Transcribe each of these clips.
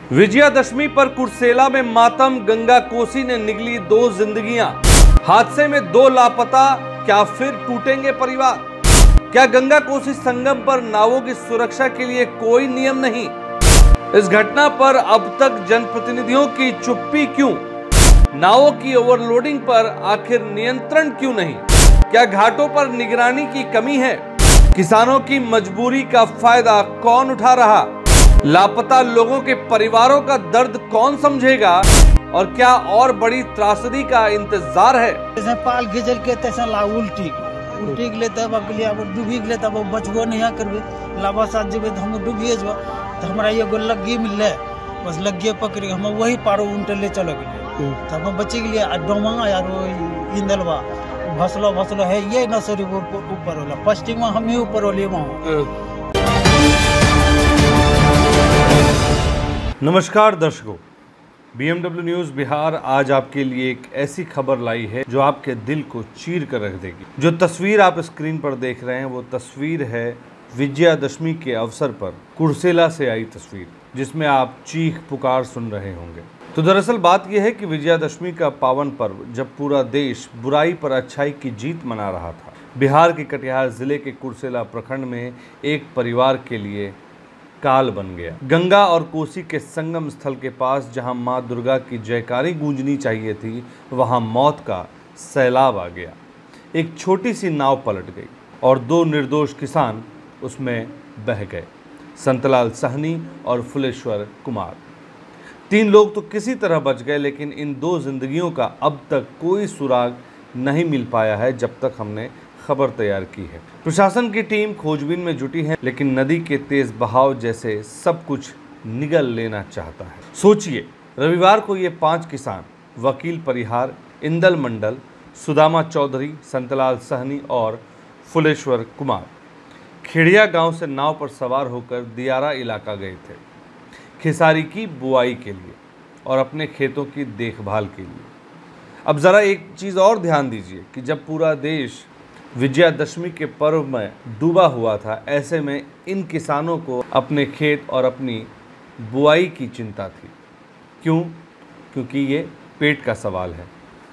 विजयादशमी पर कुर्सेला में मातम, गंगा कोसी ने निगली 2 जिंदगियां। हादसे में 2 लापता, क्या फिर टूटेंगे परिवार? क्या गंगा कोसी संगम पर नावों की सुरक्षा के लिए कोई नियम नहीं? इस घटना पर अब तक जनप्रतिनिधियों की चुप्पी क्यों? नावों की ओवरलोडिंग पर आखिर नियंत्रण क्यों नहीं? क्या घाटों पर निगरानी की कमी है? किसानों की मजबूरी का फायदा कौन उठा रहा? लापता लोगों के परिवारों का दर्द कौन समझेगा? और क्या और बड़ी त्रासदी का इंतजार है? जैसे पाल घिचल के तैसे ला उल्टी के तब अगले डूबी गए तब बचबो नहीं करबे लाबा साथ जेबे तो हम डूबिए जब तो हमरा एगो लग्गी मिलले, बस लग्गी पकड़ हम वही पारो उनटे ले चल गए तब हम बची गए। डोमा यार इंदलवा भसलो है ये न सरी ऊपर वाला पश्चिम में हम ही ऊपर वाले वहाँ। नमस्कार दर्शकों, BMW न्यूज़ बिहार आज आपके लिए एक ऐसी खबर लाई है जो आपके दिल को चीर कर रख देगी। जो तस्वीर आप स्क्रीन पर देख रहे हैं वो तस्वीर है विजयादशमी के अवसर पर कुर्सेला से आई तस्वीर, जिसमें आप चीख पुकार सुन रहे होंगे। तो दरअसल बात यह है कि विजयादशमी का पावन पर्व जब पूरा देश बुराई पर अच्छाई की जीत मना रहा था, बिहार के कटिहार जिले के कुर्सेला प्रखंड में एक परिवार के लिए काल बन गया। गंगा और कोसी के संगम स्थल के पास जहां मां दुर्गा की जयकारी गूंजनी चाहिए थी, वहां मौत का सैलाब आ गया। एक छोटी सी नाव पलट गई और 2 निर्दोष किसान उसमें बह गए, संतलाल सहनी और फुलेश्वर कुमार। 3 लोग तो किसी तरह बच गए, लेकिन इन 2 जिंदगियों का अब तक कोई सुराग नहीं मिल पाया है जब तक हमने खबर तैयार की है। प्रशासन की टीम खोजबीन में जुटी है, लेकिन नदी के तेज बहाव जैसे सब कुछ निगल लेना चाहता है। सोचिए, रविवार को ये 5 किसान वकील परिहार, इंदल मंडल, सुदामा चौधरी, संतलाल सहनी और फुलेश्वर कुमार खेड़िया गांव से नाव पर सवार होकर दियारा इलाका गए थे, खेसारी की बुआई के लिए और अपने खेतों की देखभाल के लिए। अब ज़रा एक चीज़ और ध्यान दीजिए कि जब पूरा देश विजयादशमी के पर्व में डूबा हुआ था, ऐसे में इन किसानों को अपने खेत और अपनी बुआई की चिंता थी। क्यों? क्योंकि ये पेट का सवाल है।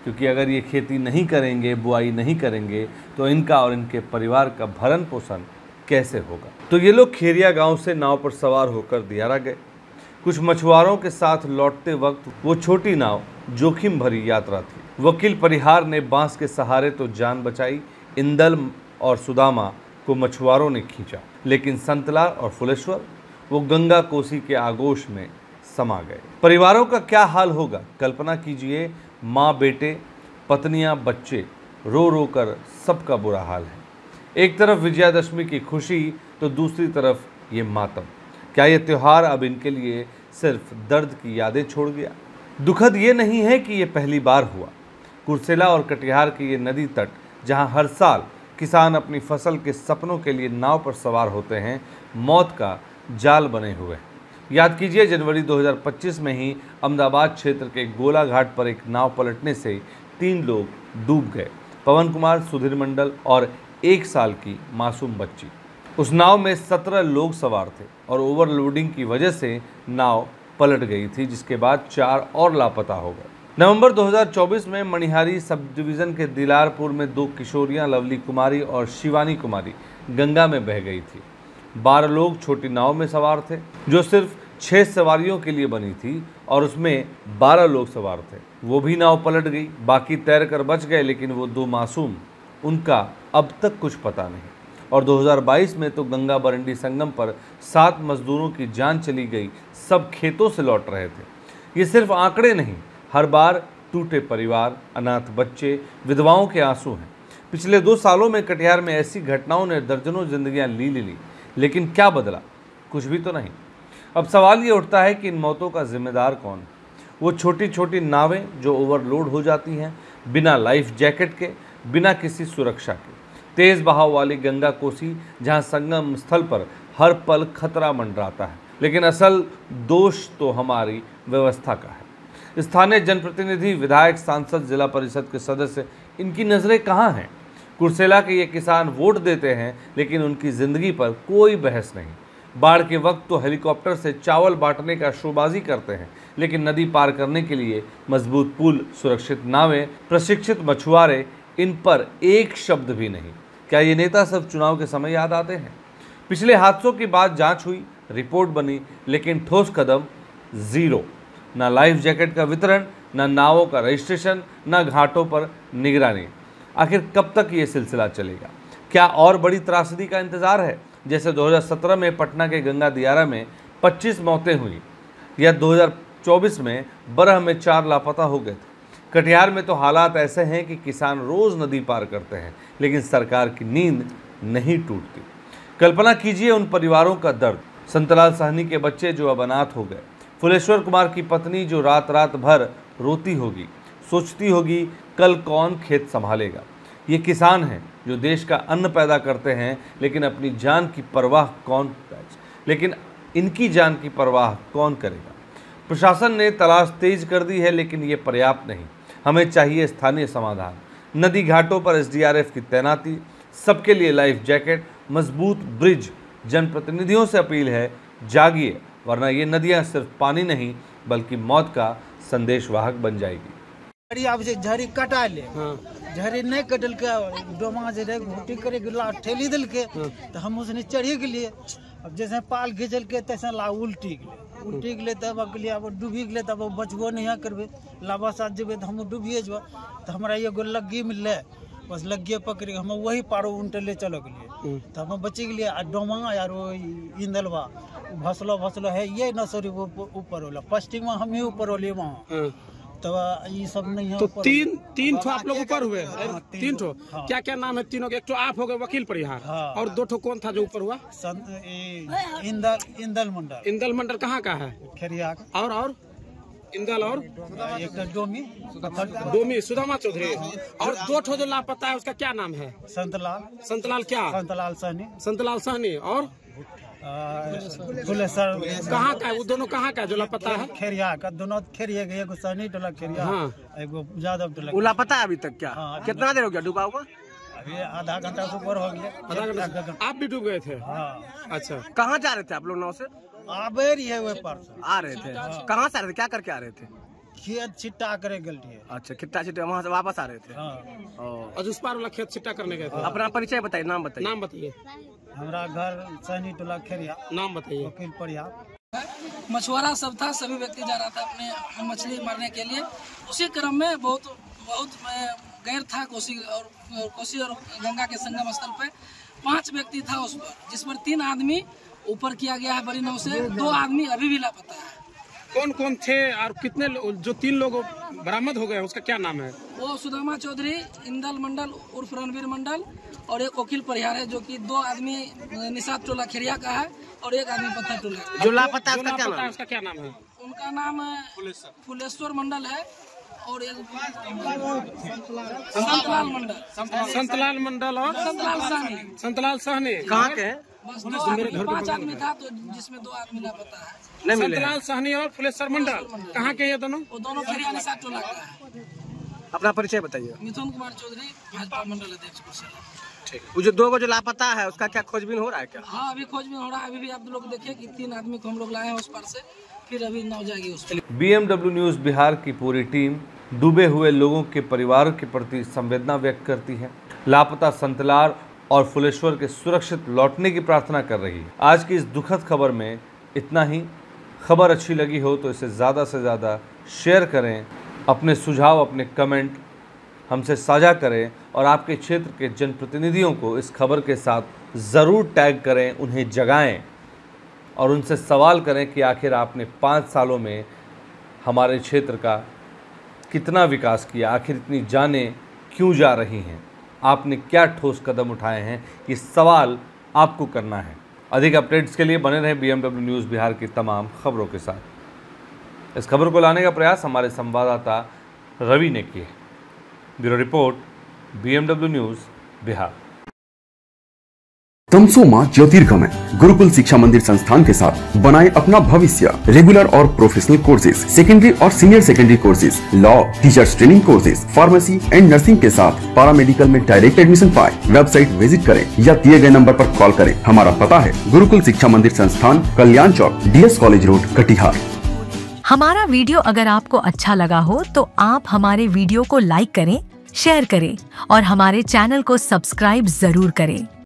क्योंकि अगर ये खेती नहीं करेंगे, बुआई नहीं करेंगे, तो इनका और इनके परिवार का भरण पोषण कैसे होगा? तो ये लोग खेरिया गांव से नाव पर सवार होकर दियारा गए। कुछ मछुआरों के साथ लौटते वक्त वो छोटी नाव जोखिम भरी यात्रा थी। वकील परिहार ने बांस के सहारे तो जान बचाई, इंदल और सुदामा को मछुआरों ने खींचा, लेकिन संतलाल और फुलेश्वर वो गंगा कोसी के आगोश में समा गए। परिवारों का क्या हाल होगा? कल्पना कीजिए, माँ बेटे, पत्नियां, बच्चे, रो रो कर सबका बुरा हाल है। एक तरफ विजयादशमी की खुशी तो दूसरी तरफ ये मातम। क्या ये त्यौहार अब इनके लिए सिर्फ दर्द की यादें छोड़ गया? दुखद ये नहीं है कि ये पहली बार हुआ। कुर्सेला और कटिहार के ये नदी तट, जहां हर साल किसान अपनी फसल के सपनों के लिए नाव पर सवार होते हैं, मौत का जाल बने हुए हैं। याद कीजिए, जनवरी 2025 में ही अहमदाबाद क्षेत्र के गोला घाट पर एक नाव पलटने से 3 लोग डूब गए। पवन कुमार, सुधीर मंडल और 1 साल की मासूम बच्ची। उस नाव में 17 लोग सवार थे और ओवरलोडिंग की वजह से नाव पलट गई थी, जिसके बाद 4 और लापता हो गए। नवंबर 2024 में मणिहारी सब डिवीज़न के दिलारपुर में 2 किशोरियां लवली कुमारी और शिवानी कुमारी गंगा में बह गई थी। 12 लोग छोटी नाव में सवार थे, जो सिर्फ 6 सवारियों के लिए बनी थी और उसमें 12 लोग सवार थे। वो भी नाव पलट गई। बाकी तैर कर बच गए, लेकिन वो 2 मासूम, उनका अब तक कुछ पता नहीं। और 2022 में तो गंगा बरंडी संगम पर 7 मजदूरों की जान चली गई। सब खेतों से लौट रहे थे। ये सिर्फ आंकड़े नहीं, हर बार टूटे परिवार, अनाथ बच्चे, विधवाओं के आंसू हैं। पिछले 2 सालों में कटिहार में ऐसी घटनाओं ने दर्जनों जिंदगियां ली, लेकिन क्या बदला? कुछ भी तो नहीं। अब सवाल ये उठता है कि इन मौतों का जिम्मेदार कौन है? वो छोटी छोटी नावें जो ओवरलोड हो जाती हैं, बिना लाइफ जैकेट के, बिना किसी सुरक्षा के। तेज बहाव वाली गंगा कोसी, जहां संगम स्थल पर हर पल खतरा मंडराता है। लेकिन असल दोष तो हमारी व्यवस्था का है। स्थानीय जनप्रतिनिधि, विधायक, सांसद, जिला परिषद के सदस्य, इनकी नज़रें कहाँ हैं? कुर्सेला के ये किसान वोट देते हैं, लेकिन उनकी ज़िंदगी पर कोई बहस नहीं। बाढ़ के वक्त तो हेलीकॉप्टर से चावल बांटने का शोबाजी करते हैं, लेकिन नदी पार करने के लिए मजबूत पुल, सुरक्षित नावें, प्रशिक्षित मछुआरे, इन पर एक शब्द भी नहीं। क्या ये नेता सब चुनाव के समय याद आते हैं? पिछले हादसों के बाद जांच हुई, रिपोर्ट बनी, लेकिन ठोस कदम जीरो। ना लाइफ जैकेट का वितरण, ना नावों का रजिस्ट्रेशन, ना घाटों पर निगरानी। आखिर कब तक ये सिलसिला चलेगा? क्या और बड़ी त्रासदी का इंतजार है, जैसे 2017 में पटना के गंगा दियारा में 25 मौतें हुई, या 2024 में बरह में 4 लापता हो गए थे? कटिहार में तो हालात ऐसे हैं कि किसान रोज नदी पार करते हैं, लेकिन सरकार की नींद नहीं टूटती। कल्पना कीजिए उन परिवारों का दर्द। संतलाल साहनी के बच्चे जो अब अनाथ हो गए, फुलेश्वर कुमार की पत्नी जो रात रात भर रोती होगी, सोचती होगी कल कौन खेत संभालेगा। ये किसान हैं जो देश का अन्न पैदा करते हैं, लेकिन अपनी जान की परवाह इनकी जान की परवाह कौन करेगा? प्रशासन ने तलाश तेज कर दी है, लेकिन ये पर्याप्त नहीं। हमें चाहिए स्थानीय समाधान, नदी घाटों पर एसडीआरएफ की तैनाती, सबके लिए लाइफ जैकेट, मजबूत ब्रिज। जनप्रतिनिधियों से अपील है, जागिए, वरना ये नदियां सिर्फ पानी नहीं बल्कि मौत का संदेशवाहक बन जाएगी। अब से झड़ी कटा ले, झड़ी नहीं कटल के डोमा जे रे घोटी करे गिला ठेली दिल के, तो हम उसने चढ़ी गेलिए। अब जैसे पाल घिचल के तैसे ला उल्टी गेले तब अगले अब डूबी गेले, तब बचबो नहीं करबे, लाबा साथ जेबे तो हम डूबिए जब। तो हमरा एगो लग्गी मिलले, बस लग्गे पकड़ हम वही पारो उनटले चलो गेलिए, तो हम बची गेलिए। आ डोमा यार इंदलवा भसलो है ये न सॉरी वो ऊपर वाला फर्स्टिंग में हम ही ऊपर वाले वहाँ, तो ये सब नहीं है। तो तीन ठो आप लोग ऊपर हुए? तीन ठो? क्या क्या नाम है तीनों के? एक तो आप हो गए वकील परिहार, और 2 ठो कौन था जो ऊपर हुआ? इंदल मंडल। इंदल मंडल कहाँ का है? खेरिया। और इंदल और एक डोमी सुदामा चौधरी। और 2 ठो जो लापता है उसका क्या नाम है? संतलाल क्या? संतलाल साहनी। और कहाँ का है वो दोनों? कहाँ का जो लापता है? खेरिया का, दोनों खेरिया गए, एगो सनी टोला खेरिया, एगो यादव टोला। वो लापता है अभी तक क्या? कितना देर हो गया डूबा हुआ? अभी आधा घंटा से ऊपर हो गया। आधा घंटा? आप भी डूब गए थे? अच्छा, कहाँ जा रहे थे आप लोग नाव से? आबे रही है वे पार से आ रहे थे। कहाँ से आ रहे थे? क्या करके आ रहे थे? खेत छिट्टा करे गलती है। अच्छा, छिट्टा वहाँ से वापस आ रहे थे। और उस पार वाला खेत छिट्टा करने गए थे। अपना परिचय बताइए, नाम बताइए। हमारा घर सैनी टोला खेरिया। नाम बताइए। वकील परिया। मछुआरा सब था, सभी व्यक्ति जा रहा था अपने मछली मारने के लिए। उसी क्रम में बहुत गैर था कोसी और गंगा के संगम स्थल पे 5 व्यक्ति था उस पर, जिस पर 3 आदमी ऊपर किया गया है बड़ी नाव से, 2 आदमी अभी भी लापता है। कौन कौन थे और कितने जो 3 लोग बरामद हो गए उसका क्या नाम है? वो सुदामा चौधरी, इंदल मंडल उर्फ रणवीर मंडल, और एक वकील परिहार है, जो कि 2 आदमी निषाद टोला खेरिया का है और 1 आदमी पत्थर टोला। जो लापता है उसका क्या नाम है? उनका नाम फुलेश्वर मंडल है और एक संतलाल मंडल और संतलाल साहनी। कहाँ के? बस 5 आदमी था, तो जिसमें 2 आदमी लापता है। संतलाल साहनी और फुलेश्वर मंडल कहाँ के? ये दोनों खेरिया निषाद टोला का है। अपना परिचय बताइए। मिथुन कुमार चौधरी, भाजपा मंडल अध्यक्ष। वो जो 2 को जो लापता है उसका क्या खोजबीन हो रहा है क्या? हाँ, अभी खोजबीन हो रहा है। अभी भी आप लोग देखिए कि 3 आदमी को हम लोग लाए हैं उस पार से, फिर अभी नाव जाएगी उस पर। BMW न्यूज़ बिहार की पूरी टीम डूबे हुए लोगों के परिवार के प्रति संवेदना व्यक्त करती है। लापता संतलाल और फुलेश्वर के सुरक्षित लौटने की प्रार्थना कर रही है। आज की इस दुखद खबर में इतना ही। खबर अच्छी लगी हो तो इसे ज़्यादा से ज़्यादा शेयर करें, अपने सुझाव, अपने कमेंट हमसे साझा करें, और आपके क्षेत्र के जनप्रतिनिधियों को इस खबर के साथ ज़रूर टैग करें, उन्हें जगाएं और उनसे सवाल करें कि आखिर आपने 5 सालों में हमारे क्षेत्र का कितना विकास किया, आखिर इतनी जानें क्यों जा रही हैं, आपने क्या ठोस कदम उठाए हैं, ये सवाल आपको करना है। अधिक अपडेट्स के लिए बने रहें BMW न्यूज़ बिहार की तमाम खबरों के साथ। इस खबर को लाने का प्रयास हमारे संवाददाता रवि ने किया। Bureau report, BMW news Bihar. तमसोमा ज्योतिर्गमय गुरुकुल शिक्षा मंदिर संस्थान के साथ बनाए अपना भविष्य। रेगुलर और प्रोफेशनल कोर्सेज, सेकेंडरी और senior secondary courses, law, teachers training courses, pharmacy and nursing के साथ पैरामेडिकल में डायरेक्ट एडमिशन पाए। वेबसाइट विजिट करें या दिए गए नंबर पर कॉल करें। हमारा पता है गुरुकुल शिक्षा मंदिर संस्थान, कल्याण चौक, DS कॉलेज रोड, कटिहार। हमारा वीडियो अगर आपको अच्छा लगा हो तो आप हमारे वीडियो को लाइक करें, शेयर करें और हमारे चैनल को सब्सक्राइब जरूर करें।